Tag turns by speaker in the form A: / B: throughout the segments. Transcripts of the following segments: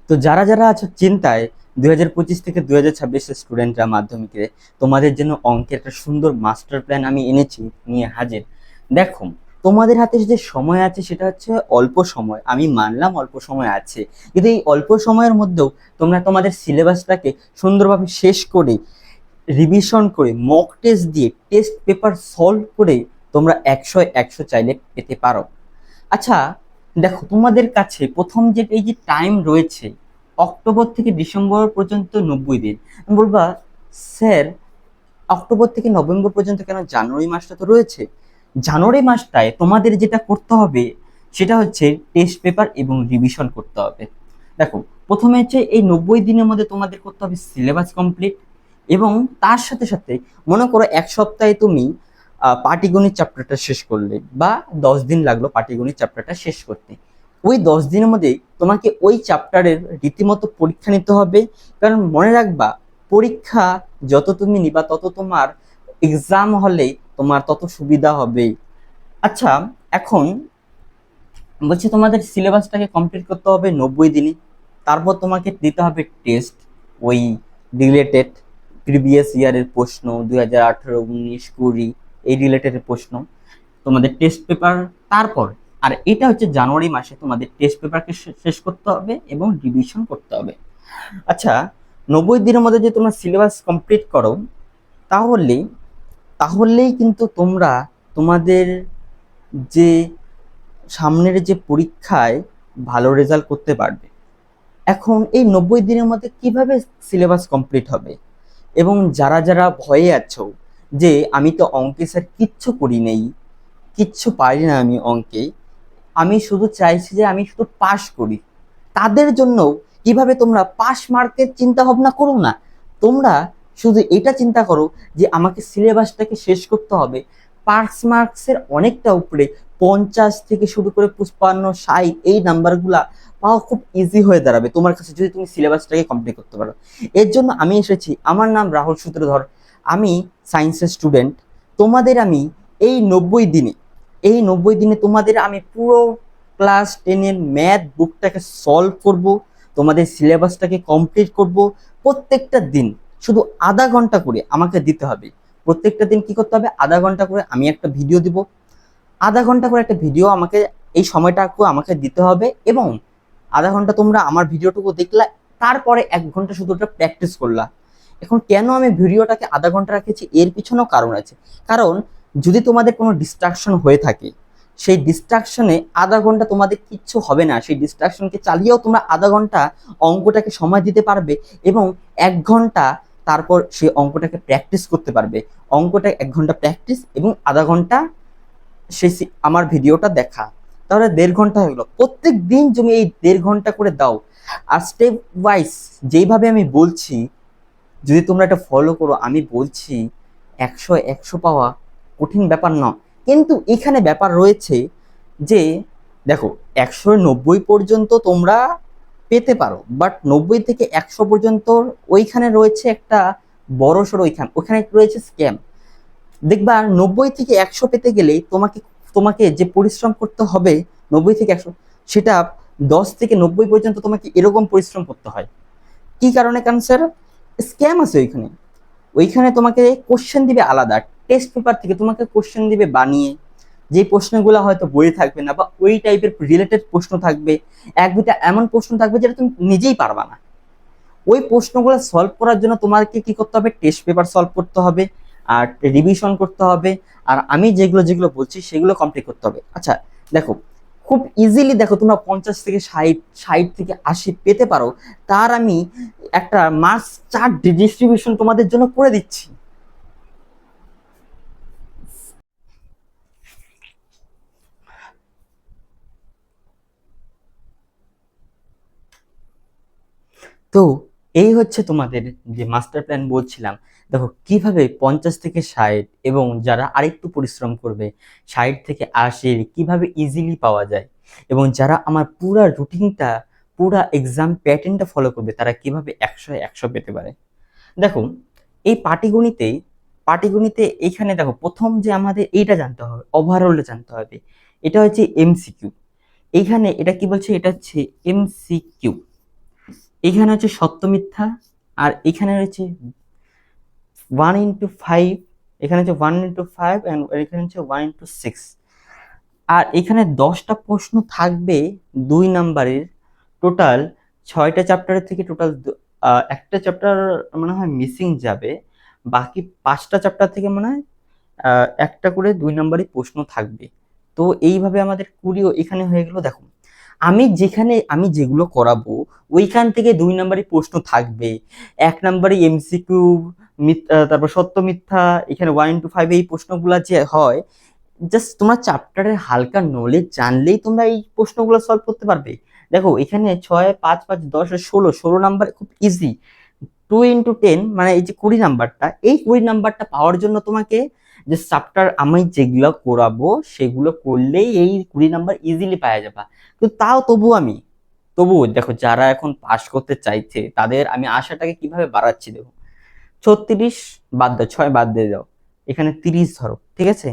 A: তো যারা যারা আছো চিন্তায় 2025 থেকে 2026 স্টুডেন্টরা মাধ্যমিকে, তোমাদের জন্য অঙ্কের একটা সুন্দর মাস্টার প্ল্যান আমি এনেছি নিয়ে হাজির। দেখো, তোমাদের হাতে যে সময় আছে সেটা হচ্ছে অল্প সময়, আমি মানলাম অল্প সময় আছে, কিন্তু এই অল্প সময়ের মধ্যেও তোমরা তোমাদের সিলেবাসটাকে সুন্দরভাবে শেষ করে, রিভিশন করে, মক টেস্ট দিয়ে, টেস্ট পেপার সলভ করে তোমরা 100 চাইলে পেতে পারো। আচ্ছা, দেখো তোমাদের কাছে প্রথম যে এই যে টাইম রয়েছে, অক্টোবর থেকে ডিসেম্বর পর্যন্ত 90 দিন। বলবা, স্যার অক্টোবর থেকে নভেম্বর পর্যন্ত কেন, জানুয়ারি মাসটা তো রয়েছে। জানুয়ারি মাসটায় তোমাদের যেটা করতে হবে সেটা হচ্ছে টেস্ট পেপার এবং রিভিশন করতে হবে। দেখো, প্রথমে হচ্ছে এই 90 দিনের মধ্যে তোমাদের করতে হবে সিলেবাস কমপ্লিট, এবং তার সাথে সাথে মনে করো এক সপ্তাহে তুমি পাটিগণিত চ্যাপ্টারটা শেষ করলে, বা 10 দিন লাগলো পাটিগণিত চ্যাপ্টারটা শেষ করতে। ওই 10 দিনের মধ্যে তোমাকে ওই চ্যাপ্টারের রীতিমতো পরীক্ষা নিতে হবে। কারণ মনে রাখবা, পরীক্ষা যত তুমি নিবা তত তোমার এক্সাম হলে তোমার তত সুবিধা হবে। আচ্ছা, এখন বলছি তোমাদের সিলেবাসটাকে কমপ্লিট করতে হবে 90 দিনে। তারপর তোমাকে দিতে হবে টেস্ট, ওই রিলেটেড প্রিভিয়াস ইয়ারের প্রশ্ন, 2018, 19, 20 এই রিলেটেড প্রশ্ন, তোমাদের টেস্ট পেপার। তারপর আর এটা হচ্ছে জানুয়ারি মাসে তোমাদের টেস্ট পেপারকে শেষ করতে হবে এবং রিভিশন করতে হবে। আচ্ছা, 90 দিনের মধ্যে যে তোমরা সিলেবাস কমপ্লিট করো, তাহলে তাহলেই কিন্তু তোমরা তোমাদের যে সামনের যে পরীক্ষায় ভালো রেজাল্ট করতে পারবে। এখন এই 90 দিনের মধ্যে কিভাবে সিলেবাস কমপ্লিট হবে, এবং যারা যারা ভয়ে আছো যে আমি তো অঙ্কে স্যার কিচ্ছু করি নেই, কিচ্ছু পারি না আমি অঙ্কে, আমি শুধু চাইছি যে আমি শুধু পাস করি, তাদের জন্য কিভাবে তোমরা পাস মার্কের চিন্তা ভাবনা করো না। তোমরা শুধু এটা চিন্তা করো যে আমাকে সিলেবাসটাকে শেষ করতে হবে। পাস মার্কসের অনেকটা উপরে, 50 থেকে শুরু করে 55, 60 এই নাম্বারগুলা পাওয়া খুব ইজি হয়ে দাঁড়াবে তোমার কাছে যদি তুমি সিলেবাসটাকে কমপ্লিট করতে পারো। এর জন্য আমি এসেছি, আমার নাম রাহুল সূত্রধর, আমি সায়েন্সের স্টুডেন্ট। তোমাদের আমি এই 90 দিনে, তোমাদের আমি পুরো ক্লাস 10-এর ম্যাথ বুকটাকে সলভ করব, তোমাদের সিলেবাসটাকে কমপ্লিট করব। প্রত্যেকটা দিন শুধু আধা ঘন্টা করে আমাকে দিতে হবে। প্রত্যেকটা দিন কি করতে হবে, আধা ঘন্টা করে আমি একটা ভিডিও দিব, আধা ঘন্টা করে একটা ভিডিও আমাকে, এই সময়টাকে আমাকে দিতে হবে। এবং আধা ঘন্টা তোমরা আমার ভিডিওটুকু দেখলা, তারপরে 1 ঘন্টা শুধু ওটা প্র্যাকটিস করলা। এখন কেন আমি ভিডিওটাকে আধা ঘন্টা রেখেছি, এর পিছনেও কারণ আছে। কারণ যদি তোমাদের কোনো ডিস্ট্রাকশন হয়ে থাকে, সেই ডিস্ট্রাকশনে আধা ঘন্টা তোমাদের কিচ্ছু হবে না, সেই ডিস্ট্রাকশনকে চালিয়েও তোমরা আধা ঘন্টা অঙ্কটাকে সময় দিতে পারবে, এবং 1 ঘন্টা তারপর সেই অঙ্কটাকে প্র্যাকটিস করতে পারবে। অঙ্কটা 1 ঘন্টা প্র্যাকটিস এবং আধা ঘন্টা সেই আমার ভিডিওটা দেখা, তাহলে 1.5 ঘন্টা হয়ে গেলো। প্রত্যেক দিন তুমি এই 1.5 ঘন্টা করে দাও, আর স্টেপ ওয়াইজ যেইভাবে আমি বলছি যদি তোমরা এটা ফলো করো, আমি বলছি 100 পাওয়া কঠিন ব্যাপার না। কিন্তু এখানে ব্যাপার রয়েছে যে, দেখো, 190 পর্যন্ত তোমরা পেতে পারো, বাট 90 থেকে 100 পর্যন্ত ওইখানে রয়েছে একটা বড় সড়ো, ওইখানে রয়েছে স্ক্যাম। দেখবা 90 থেকে 100 পেতে গেলে তোমাকে তোমাকে যে পরিশ্রম করতে হবে 90 থেকে 100, সেটা 10 থেকে 90 পর্যন্ত তোমাকে এরকম পরিশ্রম করতে হয়। কি কারণে? কারণ স্যার স্ক্যাম আছে ওইখানে। ওইখানে তোমাকে কোশ্চেন দিবে আলাদা, টেস্ট পেপার থেকে তোমাকে কোশ্চেন দিবে বানিয়ে, যে প্রশ্নগুলো হয়তো বইয়ে থাকবে না, বা ওই টাইপের রিলেটেড প্রশ্ন থাকবে। এক দুটা এমন প্রশ্ন থাকবে যেটা তুমি নিজেই পারবা না। ওই প্রশ্নগুলো সলভ করার জন্য তোমাকে কি করতে হবে, টেস্ট পেপার সলভ করতে হবে, আর রিভিশন করতে হবে, আর আমি যেগুলো যেগুলো বলছি সেগুলো কমপ্লিট করতে হবে। আচ্ছা, দেখো, খুব ইজিলি দেখো তোমরা 50 থেকে 60, 60 থেকে 80 পেতে পারো, তার আমি একটা মার্কস চার্ট ডিস্ট্রিবিউশন তোমাদের জন্য করে দিচ্ছি। তো এই হচ্ছে তোমাদের যে মাস্টার প্ল্যান বলছিলাম। দেখো কিভাবে 50 থেকে 60, এবং যারা আরেকটু পরিশ্রম করবে 60 থেকে 80 কিভাবে ইজিলি পাওয়া যায়, এবং যারা আমার পুরা রুটিনটা, পুরা এক্সাম প্যাটার্নটা ফলো করবে তারা কিভাবে 100 পেতে পারে। দেখো, এই পাটিগণিতে, এইখানে দেখো প্রথম যে আমাদের এইটা জানতে হবে, ওভারঅলটা জানতে হবে। এটা হচ্ছে এমসিকিউ। এইখানে এটা কি বলছে, এটা হচ্ছে এমসিকিউ। এখানে হচ্ছে সত্য মিথ্যা, আর এখানে রয়েছে 1 into 5, এখানে হচ্ছে 1 into 5, and এখানে হচ্ছে 1 into 6। আর এখানে 10টা প্রশ্ন থাকবে 2 নাম্বারের। টোটাল 6টা চ্যাপ্টারের থেকে টোটাল একটা চ্যাপ্টার মনে হয় মিসিং যাবে, বাকি 5টা চ্যাপ্টার থেকে মনে হয় একটা করে 2 নাম্বারই প্রশ্ন থাকবে। তো এইভাবে আমাদের কুড়িও এখানে হয়ে গেল। দেখো, আমি যেগুলো করাবো ওইখান থেকে 2 নাম্বারই প্রশ্ন থাকবে, 1 নাম্বারই এমসিকিউ, তারপর সত্য মিথ্যা, এখানে 1 into 5 এই প্রশ্নগুলো যে হয়, জাস্ট তোমরা চ্যাপ্টারের হালকা নলেজ জানলেই তোমরা এই প্রশ্নগুলো সলভ করতে পারবে। দেখো এখানে 6, 5, 5, 10, 16 নাম্বার খুব ইজি। 2 into 10 মানে এই যে 20 নাম্বারটা, এই 20 নাম্বারটা পাওয়ার জন্য তোমাকে যে চ্যাপ্টার আমি যেগুলো করাবো সেগুলো করলেই এই 20 নাম্বার ইজিলি পাওয়া যাবে। কিন্তু তাও তবুও দেখো, যারা এখন পাস করতে চাইছে তাদের আমি আশাটাকে কিভাবে বাড়াচ্ছি দেখো। 36 বাদ দাও, 6 বাদ দিয়ে দাও, এখানে 30 ধরো, ঠিক আছে।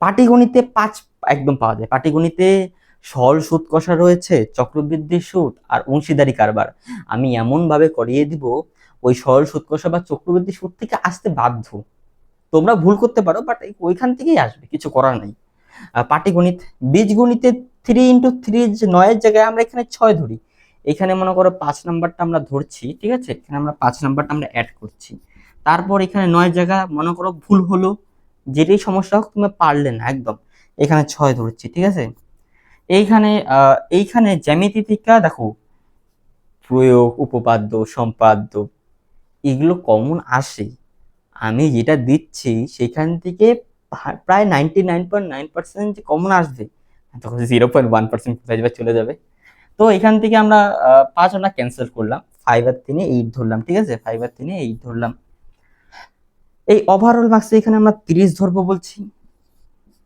A: পাটিগণিতে 5 একদম পাওয়া যায়। পাটিগণিতে সরল সুদ কষা রয়েছে, চক্রবৃদ্ধি সুদ আর অংশীদারি কারবার। আমি এমন ভাবে করিয়ে দিব ওই সরল সুদ কষা বা চক্রবৃদ্ধি সুদ থেকে আসতে বাধ্য। তোমরা ভুল করতে পারো, বাট ওইখান থেকেই আসবে, কিছু করার নাই। পাটিগণিত, বীজগণিতে 3 into 3 যে 9-এর জায়গায় আমরা এখানে 6 ধরি, এখানে মনে করো 5 নাম্বারটা আমরা ধরছি, ঠিক আছে, এখানে আমরা 5 নাম্বারটা আমরা অ্যাড করছি। তারপর এখানে 9 জায়গা মনে করো ভুল হলো, যেটাই সমস্যা হোক তুমি পারলে না একদম, এখানে 6 ধরছি, ঠিক আছে। এইখানে জ্যামিতি থেকে দেখো, প্রয়োগ, উপপাদ্য, সম্পাদ্য, এগুলো কমন আসে। আমি যেটা দিচ্ছি সেখান থেকে প্রায় 99.9% যে কমন আসবে, তখন 0.1% কোথায় যাবে, চলে যাবে। তো এখান থেকে আমরা 5 ক্যান্সেল করলাম, 5 আর 3 8 ধরলাম, ঠিক আছে, 5 আর 3 8 ধরলাম। এই ওভারঅল মার্কস এখানে আমরা 30 ধরবো বলছি,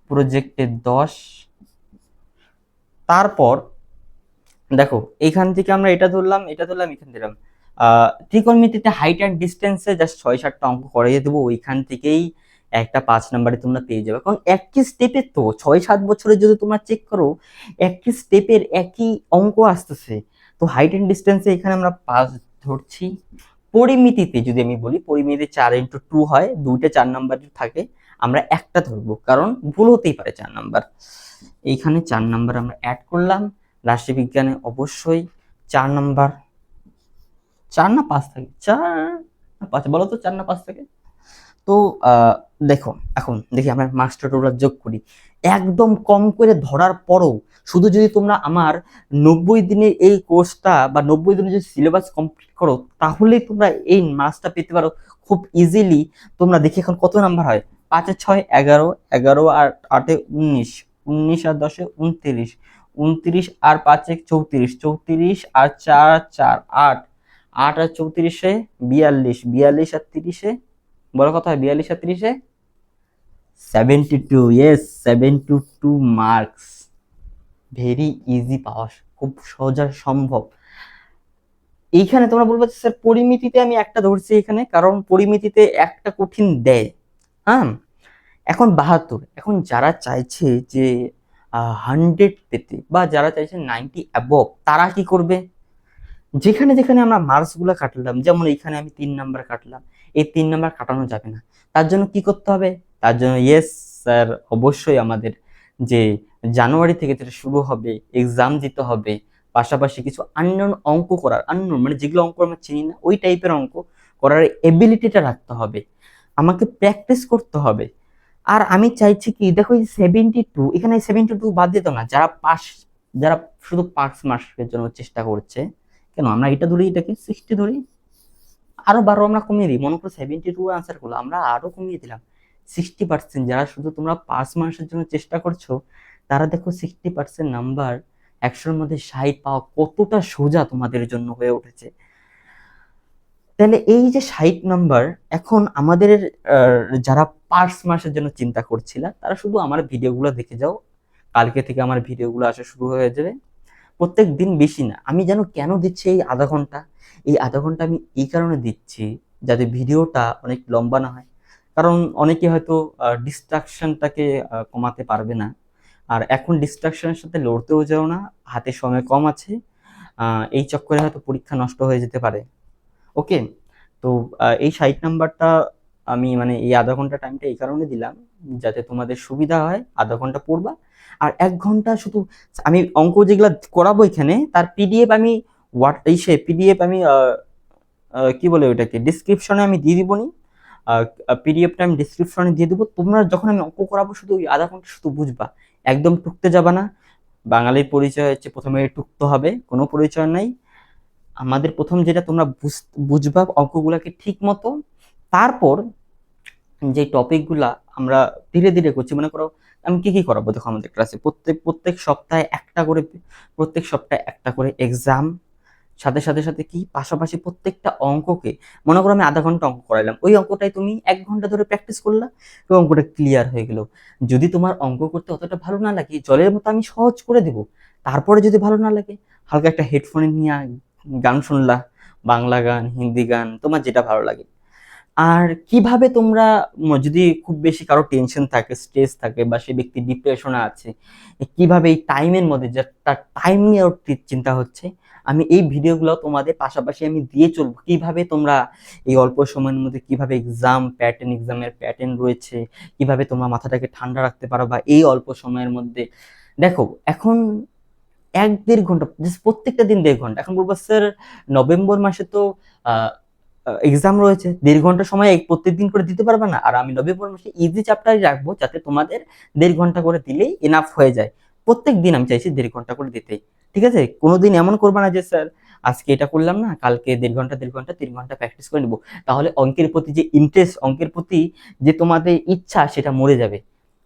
A: প্রজেক্টে 10। তারপর দেখো এখান থেকে আমরা এটা ধরলাম এখান দিলাম। ত্রিকোণমিতিতে হাইট অ্যান্ড ডিস্টেন্সে জাস্ট 6-7টা অঙ্ক করিয়ে দেবো, ওইখান থেকেই একটা 5 নাম্বারে তোমরা পেয়ে যাবে। কারণ একই স্টেপের তো 6-7 বছরে যদি তোমরা চেক করো, একই স্টেপের একই অঙ্ক আসতেছে। তো হাইট অ্যান্ড ডিস্টেন্সে এখানে আমরা 5 ধরছি। পরিমিতিতে যদি আমি বলি, পরিমিতিতে 4 into 2 হয়, 2টা 4 নাম্বার থাকে, আমরা একটা ধরবো কারণ ভুল হতেই পারে 4 নাম্বার। এইখানে 4 নাম্বার আমরা অ্যাড করলাম। রাষ্ট্রবিজ্ঞানে অবশ্যই 4 নাম্বার, 4 না 5 থাকে, 4 না 5 বলো তো, 4 না 5 থাকে। তো দেখো এখন দেখি আমরা মাস্টার রুলার যোগ করি। একদম কম করে ধরার পরও শুধু যদি তোমরা আমার 90 দিনের এই কোর্সটা বা 90 দিনের যদি সিলেবাস কমপ্লিট করো, তাহলেই তোমরা এই মার্কসটা পেতে পারো খুব ইজিলি। তোমরা দেখি এখন কত নাম্বার হয়, 5 আর 6 11, 11 আর 8 19, 19 আর 10 29, 29 আর 5 34, 34 আর 4 4 8, 8 আর 34 42, 42 আর 30, বড় কথা হয় 42 আর 30 72। Yes, 72 marks. ভেরি ইজি পাওয়া, খুব সহজে সম্ভব। এইখানে তোমরা বলবো স্যার পরিমিতিতে আমি একটা ধরছি এখানে, কারণ পরিমিতিতে একটা কঠিন দেয়। হ্যাঁ, এখন 72। এখন যারা চাইছে যে 100 পেতে বা যারা চাইছে 90 অ্যাবভ, তারা কি করবে, যেখানে যেখানে আমরা মার্কস গুলো কাটলাম, যেমন এখানে আমি 3 নাম্বার কাটলাম, এই 3 নাম্বার কাটানো যাবে না। তার জন্য কি করতে হবে, তার জন্য ইয়েস স্যার অবশ্যই আমাদের যে জানুয়ারি থেকে যেটা শুরু হবে, এক্সাম দিতে হবে, পাশাপাশি কিছু আননোন অঙ্ক করার, আননোন মানে যেগুলো অঙ্ক আমরা চিনি না ওই টাইপের অঙ্ক করার এবিলিটিটা রাখতে হবে, আমাকে প্র্যাকটিস করতে হবে। আর আমি চাইছি কি দেখো, এই 72, এখানে 72 বাদ দিত না, যারা শুধু পাস মার্কের জন্য চেষ্টা করছে, কেন আমরা এটা ধরি, এটাকে 60 ধরি, আরো 12 আমরা কমিয়ে দিই, মনে করো 72 আনসার করলো, আমরা আরো কমিয়ে দিলাম 60%। যারা শুধু তোমরা পাস মার্কসের জন্য চেষ্টা করছো, তারা দেখো 60% নাম্বার, 100-র মধ্যে 60 পাওয়া কতটা সোজা তোমাদের জন্য হয়ে উঠেছে। তাহলে এই যে 60 নাম্বার, এখন আমাদের যারা পাস মার্কসের জন্য চিন্তা করছিলা, তারা শুধু আমার ভিডিওগুলো দেখে যাও, কালকে থেকে আমার ভিডিওগুলো আসা শুরু হয়ে যাবে। প্রত্যেক দিন বেশি না, আমি যেন কেন দিচ্ছি এই আধা ঘন্টা, এই আধা ঘন্টা আমি এই কারণে দিচ্ছি যাতে ভিডিওটা অনেক লম্বা না হয়। কারণ অনেকে হয়তো ডিস্ট্রাকশনটাকে কমাতে পারবে না, আর এখন ডিস্ট্রাকশনের সাথে লড়তেও যাও না, হাতে সময় কম আছে। এই চক্করে হয়তো পরীক্ষা নষ্ট হয়ে যেতে পারে। ওকে, তো এই 60 নাম্বারটা আমি মানে এই আধা ঘন্টা টাইমটা এই কারণে দিলাম যাতে তোমাদের সুবিধা হয়। আধা ঘন্টা পড়বা আর 1 ঘন্টা শুধু আমি অঙ্ক যেগুলো করাবো এখানে তার পিডিএফ আমি পিডিএফ আমি কি বলে ওইটাকে ডিসক্রিপশনে আমি দিয়ে দিব নি। পিডিএফটা আমি ডিসক্রিপশনে দিয়ে দেবো। তোমরা যখন আমি অঙ্ক করাবো শুধু ওই আধা ঘন্টা শুধু বুঝবা, একদম টুকতে যাবা না। বাঙালির পরিচয় হচ্ছে প্রথমে টুকতে হবে, কোনো পরিচয় নাই। আমাদের প্রথম যেটা তোমরা বুঝবা অঙ্কগুলাকে ঠিক মতো, তারপর যে টপিকগুলা আমরা ধীরে ধীরে করছি। মনে করো আমি কি কি করাবো, দেখো আমাদের ক্লাসে প্রত্যেক সপ্তাহে একটা করে, এক্সাম, সাথে সাথে সাথে কি পাশাপাশি প্রত্যেকটা অঙ্ককে, মনে করো আমি আধা ঘন্টা অঙ্ক করাইলাম, ওই অঙ্কটাই তুমি 1 ঘন্টা ধরে প্র্যাকটিস করলা, ওই অঙ্কটা ক্লিয়ার হয়ে গেল। যদি তোমার অঙ্ক করতে অতটা ভালো না লাগে, জলের মতো আমি সহজ করে দেবো। তারপরে যদি ভালো না লাগে, হালকা একটা হেডফোনে নিয়ে গান শুনলা, বাংলা গান, হিন্দি গান, তোমার যেটা ভালো লাগে। আর কিভাবে তোমরা যদি খুব বেশি কারো টেনশন থাকে, স্ট্রেস থাকে, বা সে ব্যক্তি ডিপ্রেশনে আছে, কিভাবে এই টাইমের মধ্যে যে তার টাইম নিয়ে ওর চিন্তা হচ্ছে, আমি এই ভিডিওগুলো তোমাদের পাশাপাশি আমি দিয়ে চলবো। কিভাবে তোমরা এই অল্প সময়ের মধ্যে কিভাবে এক্সামের প্যাটার্ন রয়েছে, কিভাবে তোমরা মাথাটাকে ঠান্ডা রাখতে পারো বা এই অল্প সময়ের মধ্যে। দেখো এখন 1-1.5 ঘন্টা, প্রত্যেকটা দিন 1.5 ঘন্টা। এখন বলবো স্যার নভেম্বর মাসে তো এক্সাম রয়েছে, 1.5 ঘন্টা সময় প্রত্যেকদিন করে দিতে পারবে না। আর আমি নভেম্বর মাসে ইজি চ্যাপ্টারই রাখবো যাতে তোমাদের 1.5 ঘন্টা করে দিলেই এনাফ হয়ে যায়। প্রত্যেক দিন আমি চাইছি 1.5 ঘন্টা করে দিতে, ঠিক আছে? কোনোদিন এমন করবা না যে স্যার আজকে এটা করলাম না, কালকে 1.5 ঘন্টা 3 ঘন্টা প্র্যাকটিস করে নিবো। তাহলে অঙ্কের প্রতি যে ইন্টারেস্ট, অঙ্কের প্রতি যে তোমাদের ইচ্ছা, সেটা মরে যাবে।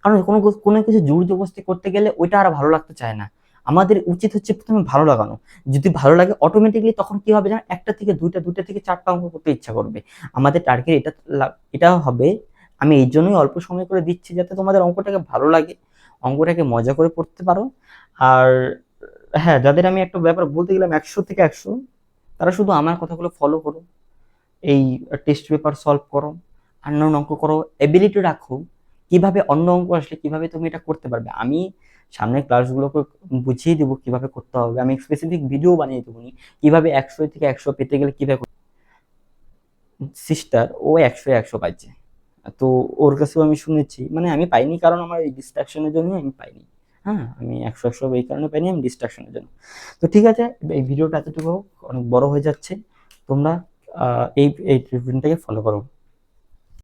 A: কারণ কোনো কোনো কিছু জোর জবরদস্তি করতে গেলে ওইটা আর ভালো লাগতে চায় না। আমাদের উচিত হচ্ছে প্রথমে ভালো লাগানো। যদি ভালো লাগে অটোমেটিকলি তখন কি হবে জানো, একটা থেকে দুইটা, দুইটা থেকে চারটা অঙ্ক করতে ইচ্ছা করবে। আমাদের টার্গেট এটা হবে। আমি এই জন্যই অল্প সময় করে দিচ্ছি যাতে তোমাদের অঙ্কটাকে ভালো লাগে, অঙ্কটাকে মজা করে পড়তে পারো। আর হ্যাঁ, যাদের আমি একটা ব্যাপার বলতে গেলাম 100 থেকে 100, তারা শুধু আমার কথাগুলো ফলো করো, এই টেস্ট পেপার সলভ করো, আননোন অঙ্ক করো, এবিলিটি রাখো। কিভাবে অন্য অঙ্ক আসলে কিভাবে তুমি এটা করতে পারবে, আমি সামনের ক্লাসগুলোকে বুঝিয়ে দেবো কিভাবে করতে হবে। আমি স্পেসিফিক ভিডিও বানিয়ে দেবো কিভাবে 100 থেকে 100 পেতে গেলে কিভাবে। সিস্টার ও 100-100 পাইছে, তো ওর কাছেও আমি শুনেছি, মানে আমি পাইনি কারণ আমার এই ডিস্ট্রাকশনের জন্য আমি পাইনি। হ্যাঁ, আমি 100-100 এই কারণে পাইনি, আমি ডিস্ট্রাকশনের জন্য। তো ঠিক আছে, এই ভিডিওটা এতটুকু হোক, অনেক বড় হয়ে যাচ্ছে। তোমরা এই এই ট্রিটমেন্টটাকে ফলো করো।